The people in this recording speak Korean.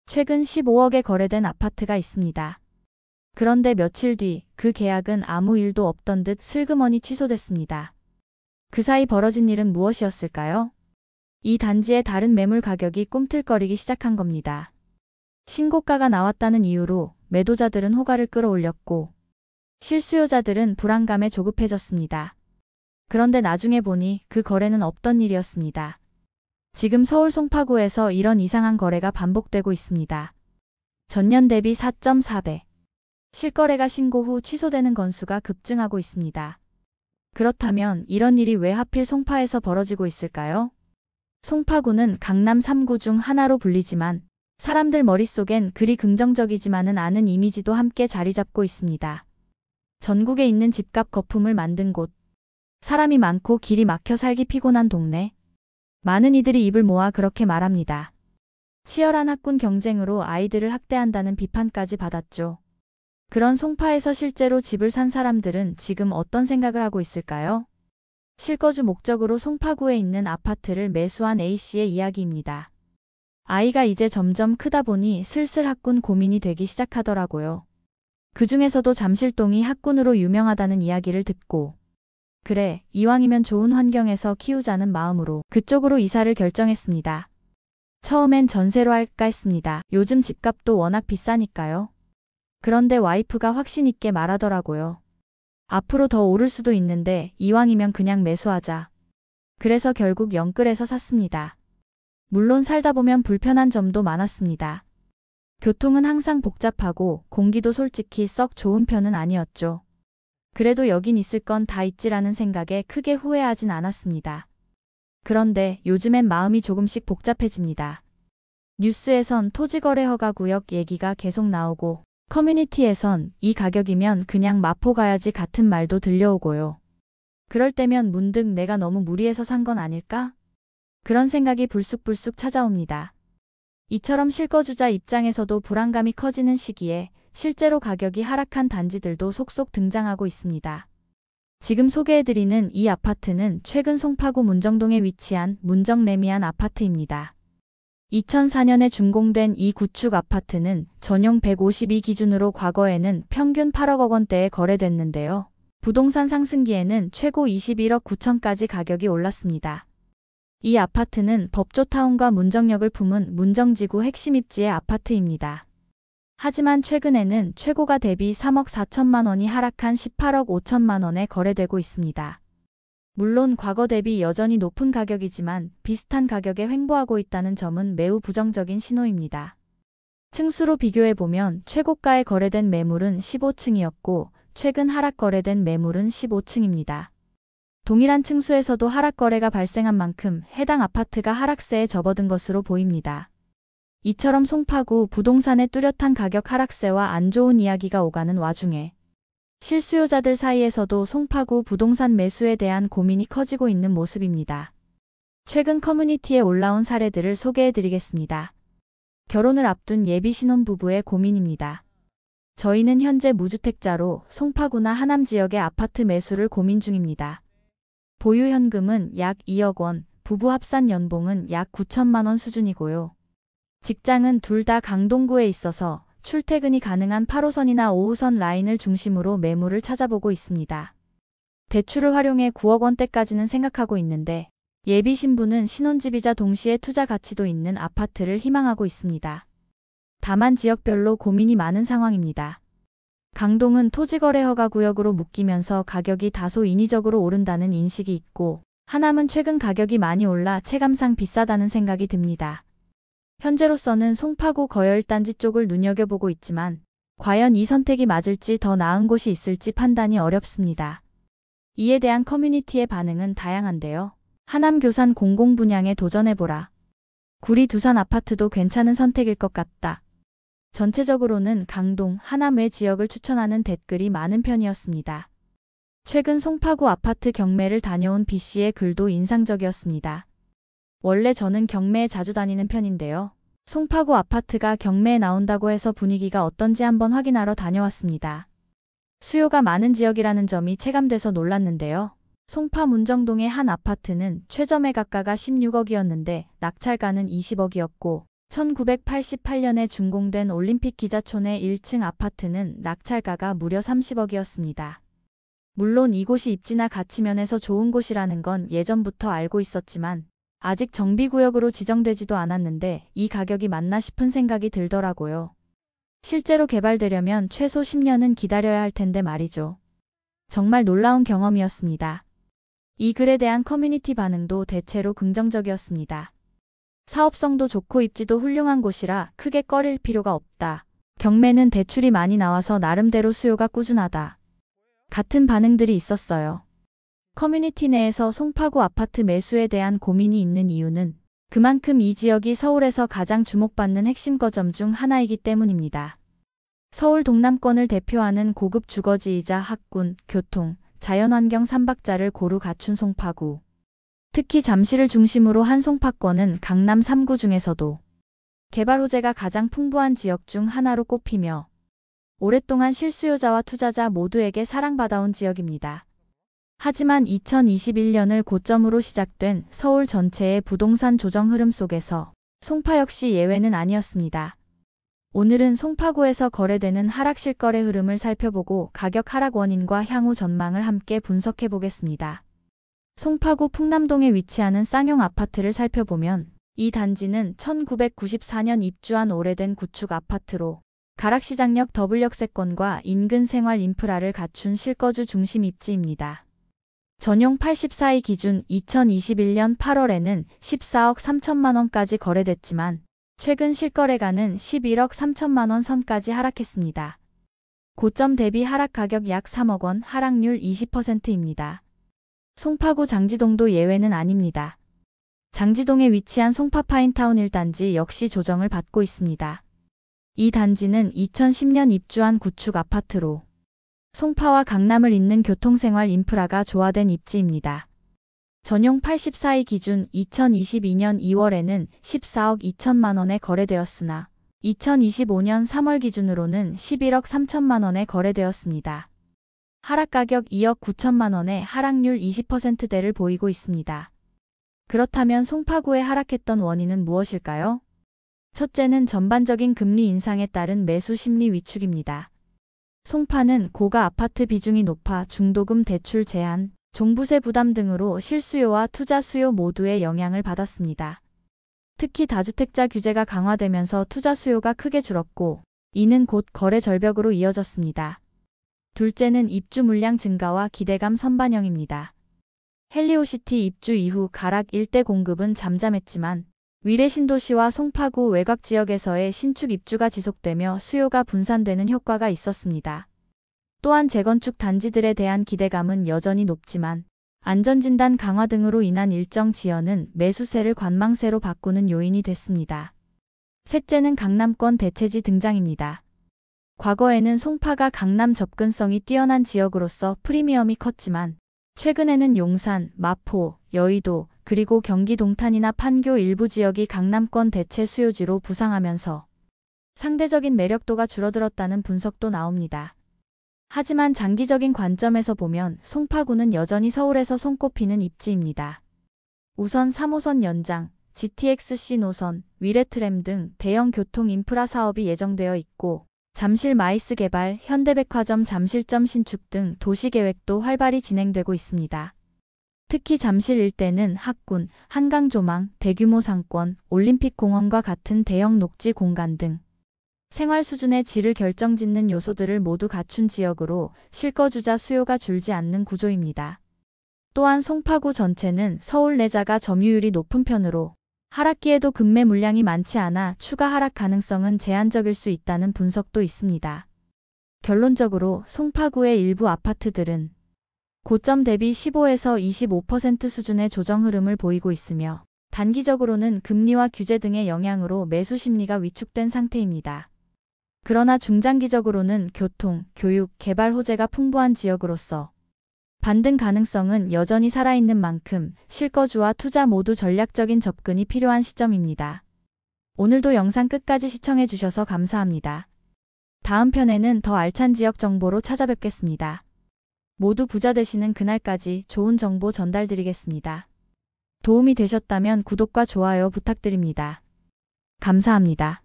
최근 15억에 거래된 아파트가 있습니다. 그런데 며칠 뒤 그 계약은 아무 일도 없던 듯 슬그머니 취소됐습니다. 그 사이 벌어진 일은 무엇이었을까요? 이 단지의 다른 매물 가격이 꿈틀거리기 시작한 겁니다. 신고가가 나왔다는 이유로 매도자들은 호가를 끌어올렸고 실수요자들은 불안감에 조급해졌습니다. 그런데 나중에 보니 그 거래는 없던 일이었습니다. 지금 서울 송파구에서 이런 이상한 거래가 반복되고 있습니다. 전년 대비 4.4배. 실거래가 신고 후 취소되는 건수가 급증하고 있습니다. 그렇다면 이런 일이 왜 하필 송파에서 벌어지고 있을까요? 송파구는 강남 3구 중 하나로 불리지만 사람들 머릿속엔 그리 긍정적이지만은 않은 이미지도 함께 자리 잡고 있습니다. 전국에 있는 집값 거품을 만든 곳, 사람이 많고 길이 막혀 살기 피곤한 동네. 많은 이들이 입을 모아 그렇게 말합니다. 치열한 학군 경쟁으로 아이들을 학대한다는 비판까지 받았죠. 그런 송파에서 실제로 집을 산 사람들은 지금 어떤 생각을 하고 있을까요? 실거주 목적으로 송파구에 있는 아파트를 매수한 A씨의 이야기입니다. 아이가 이제 점점 크다 보니 슬슬 학군 고민이 되기 시작하더라고요. 그 중에서도 잠실동이 학군으로 유명하다는 이야기를 듣고 그래, 이왕이면 좋은 환경에서 키우자는 마음으로 그쪽으로 이사를 결정했습니다. 처음엔 전세로 할까 했습니다. 요즘 집값도 워낙 비싸니까요. 그런데 와이프가 확신 있게 말하더라고요. 앞으로 더 오를 수도 있는데 이왕이면 그냥 매수하자. 그래서 결국 영끌에서 샀습니다. 물론 살다 보면 불편한 점도 많았습니다. 교통은 항상 복잡하고 공기도 솔직히 썩 좋은 편은 아니었죠. 그래도 여긴 있을 건 다 있지라는 생각에 크게 후회하진 않았습니다. 그런데 요즘엔 마음이 조금씩 복잡해집니다. 뉴스에선 토지거래 허가구역 얘기가 계속 나오고 커뮤니티에선 이 가격이면 그냥 마포 가야지 같은 말도 들려오고요. 그럴 때면 문득 내가 너무 무리해서 산 건 아닐까? 그런 생각이 불쑥불쑥 찾아옵니다. 이처럼 실거주자 입장에서도 불안감이 커지는 시기에 실제로 가격이 하락한 단지들도 속속 등장하고 있습니다. 지금 소개해드리는 이 아파트는 최근 송파구 문정동에 위치한 문정레미안 아파트입니다. 2004년에 준공된 이 구축 아파트는 전용 152 기준으로 과거에는 평균 8억 원대에 거래됐는데요. 부동산 상승기에는 최고 21억 9천까지 가격이 올랐습니다. 이 아파트는 법조타운과 문정역을 품은 문정지구 핵심 입지의 아파트입니다. 하지만 최근에는 최고가 대비 3억 4천만 원이 하락한 18억 5천만 원에 거래되고 있습니다. 물론 과거 대비 여전히 높은 가격이지만 비슷한 가격에 횡보하고 있다는 점은 매우 부정적인 신호입니다. 층수로 비교해보면 최고가에 거래된 매물은 15층이었고 최근 하락 거래된 매물은 15층입니다. 동일한 층수에서도 하락 거래가 발생한 만큼 해당 아파트가 하락세에 접어든 것으로 보입니다. 이처럼 송파구 부동산의 뚜렷한 가격 하락세와 안 좋은 이야기가 오가는 와중에 실수요자들 사이에서도 송파구 부동산 매수에 대한 고민이 커지고 있는 모습입니다. 최근 커뮤니티에 올라온 사례들을 소개해드리겠습니다. 결혼을 앞둔 예비 신혼부부의 고민입니다. 저희는 현재 무주택자로 송파구나 하남 지역의 아파트 매수를 고민 중입니다. 보유 현금은 약 2억 원, 부부 합산 연봉은 약 9천만 원 수준이고요. 직장은 둘 다 강동구에 있어서 출퇴근이 가능한 8호선이나 5호선 라인을 중심으로 매물을 찾아보고 있습니다. 대출을 활용해 9억 원대까지는 생각하고 있는데 예비 신부는 신혼집이자 동시에 투자 가치도 있는 아파트를 희망하고 있습니다. 다만 지역별로 고민이 많은 상황입니다. 강동은 토지거래 허가 구역으로 묶이면서 가격이 다소 인위적으로 오른다는 인식이 있고 하남은 최근 가격이 많이 올라 체감상 비싸다는 생각이 듭니다. 현재로서는 송파구 거열단지 쪽을 눈여겨보고 있지만 과연 이 선택이 맞을지 더 나은 곳이 있을지 판단이 어렵습니다. 이에 대한 커뮤니티의 반응은 다양한데요. 하남 교산 공공분양에 도전해보라. 구리 두산 아파트도 괜찮은 선택일 것 같다. 전체적으로는 강동, 하남 외 지역을 추천하는 댓글이 많은 편이었습니다. 최근 송파구 아파트 경매를 다녀온 B씨의 글도 인상적이었습니다. 원래 저는 경매에 자주 다니는 편인데요. 송파구 아파트가 경매에 나온다고 해서 분위기가 어떤지 한번 확인하러 다녀왔습니다. 수요가 많은 지역이라는 점이 체감돼서 놀랐는데요. 송파 문정동의 한 아파트는 최저 매각가가 16억이었는데 낙찰가는 20억이었고 1988년에 준공된 올림픽 기자촌의 1층 아파트는 낙찰가가 무려 30억이었습니다. 물론 이곳이 입지나 가치면에서 좋은 곳이라는 건 예전부터 알고 있었지만 아직 정비구역으로 지정되지도 않았는데 이 가격이 맞나 싶은 생각이 들더라고요. 실제로 개발되려면 최소 10년은 기다려야 할 텐데 말이죠. 정말 놀라운 경험이었습니다. 이 글에 대한 커뮤니티 반응도 대체로 긍정적이었습니다. 사업성도 좋고 입지도 훌륭한 곳이라 크게 꺼릴 필요가 없다. 경매는 대출이 많이 나와서 나름대로 수요가 꾸준하다. 같은 반응들이 있었어요. 커뮤니티 내에서 송파구 아파트 매수에 대한 고민이 있는 이유는 그만큼 이 지역이 서울에서 가장 주목받는 핵심 거점 중 하나이기 때문입니다. 서울 동남권을 대표하는 고급 주거지이자 학군, 교통, 자연환경 3박자를 고루 갖춘 송파구. 특히 잠실을 중심으로 한 송파권은 강남 3구 중에서도 개발 호재가 가장 풍부한 지역 중 하나로 꼽히며 오랫동안 실수요자와 투자자 모두에게 사랑받아온 지역입니다. 하지만 2021년을 고점으로 시작된 서울 전체의 부동산 조정 흐름 속에서 송파 역시 예외는 아니었습니다. 오늘은 송파구에서 거래되는 하락 실거래 흐름을 살펴보고 가격 하락 원인과 향후 전망을 함께 분석해 보겠습니다. 송파구 풍남동에 위치하는 쌍용 아파트를 살펴보면 이 단지는 1994년 입주한 오래된 구축 아파트로 가락시장역 더블역세권과 인근 생활 인프라를 갖춘 실거주 중심 입지입니다. 전용 84일 기준 2021년 8월에는 14억 3천만 원까지 거래됐지만 최근 실거래가는 11억 3천만 원 선까지 하락했습니다. 고점 대비 하락 가격 약 3억 원, 하락률 20%입니다. 송파구 장지동도 예외는 아닙니다. 장지동에 위치한 송파파인타운 1단지 역시 조정을 받고 있습니다. 이 단지는 2010년 입주한 구축 아파트로 송파와 강남을 잇는 교통생활 인프라가 조화된 입지입니다. 전용 84일 기준 2022년 2월에는 14억 2천만 원에 거래되었으나 2025년 3월 기준으로는 11억 3천만 원에 거래되었습니다. 하락 가격 2억 9천만 원에 하락률 20%대를 보이고 있습니다. 그렇다면 송파구에 하락했던 원인은 무엇일까요? 첫째는 전반적인 금리 인상에 따른 매수 심리 위축입니다. 송파는 고가 아파트 비중이 높아 중도금 대출 제한, 종부세 부담 등으로 실수요와 투자 수요 모두에 영향을 받았습니다. 특히 다주택자 규제가 강화되면서 투자 수요가 크게 줄었고 이는 곧 거래 절벽으로 이어졌습니다. 둘째는 입주 물량 증가와 기대감 선반영입니다. 헬리오시티 입주 이후 가락 일대 공급은 잠잠했지만 위례 신도시와 송파구 외곽 지역에서의 신축 입주가 지속되며 수요가 분산되는 효과가 있었습니다. 또한 재건축 단지들에 대한 기대감은 여전히 높지만 안전진단 강화 등으로 인한 일정 지연은 매수세를 관망세로 바꾸는 요인이 됐습니다. 셋째는 강남권 대체지 등장입니다. 과거에는 송파가 강남 접근성이 뛰어난 지역으로서 프리미엄이 컸지만 최근에는 용산, 마포, 여의도, 그리고 경기 동탄이나 판교 일부 지역이 강남권 대체 수요지로 부상하면서 상대적인 매력도가 줄어들었다는 분석도 나옵니다. 하지만 장기적인 관점에서 보면 송파구는 여전히 서울에서 손꼽히는 입지입니다. 우선 3호선 연장, GTX-C 노선, 위례트램 등 대형 교통 인프라 사업이 예정되어 있고 잠실 마이스 개발, 현대백화점 잠실점 신축 등 도시계획도 활발히 진행되고 있습니다. 특히 잠실 일대는 학군, 한강조망, 대규모 상권, 올림픽공원과 같은 대형 녹지 공간 등 생활 수준의 질을 결정짓는 요소들을 모두 갖춘 지역으로 실거주자 수요가 줄지 않는 구조입니다. 또한 송파구 전체는 서울 내자가 점유율이 높은 편으로 하락기에도 급매 물량이 많지 않아 추가 하락 가능성은 제한적일 수 있다는 분석도 있습니다. 결론적으로 송파구의 일부 아파트들은 고점 대비 15에서 25% 수준의 조정 흐름을 보이고 있으며 단기적으로는 금리와 규제 등의 영향으로 매수 심리가 위축된 상태입니다. 그러나 중장기적으로는 교통, 교육, 개발 호재가 풍부한 지역으로서 반등 가능성은 여전히 살아있는 만큼 실거주와 투자 모두 전략적인 접근이 필요한 시점입니다. 오늘도 영상 끝까지 시청해 주셔서 감사합니다. 다음 편에는 더 알찬 지역 정보로 찾아뵙겠습니다. 모두 부자 되시는 그날까지 좋은 정보 전달드리겠습니다. 도움이 되셨다면 구독과 좋아요 부탁드립니다. 감사합니다.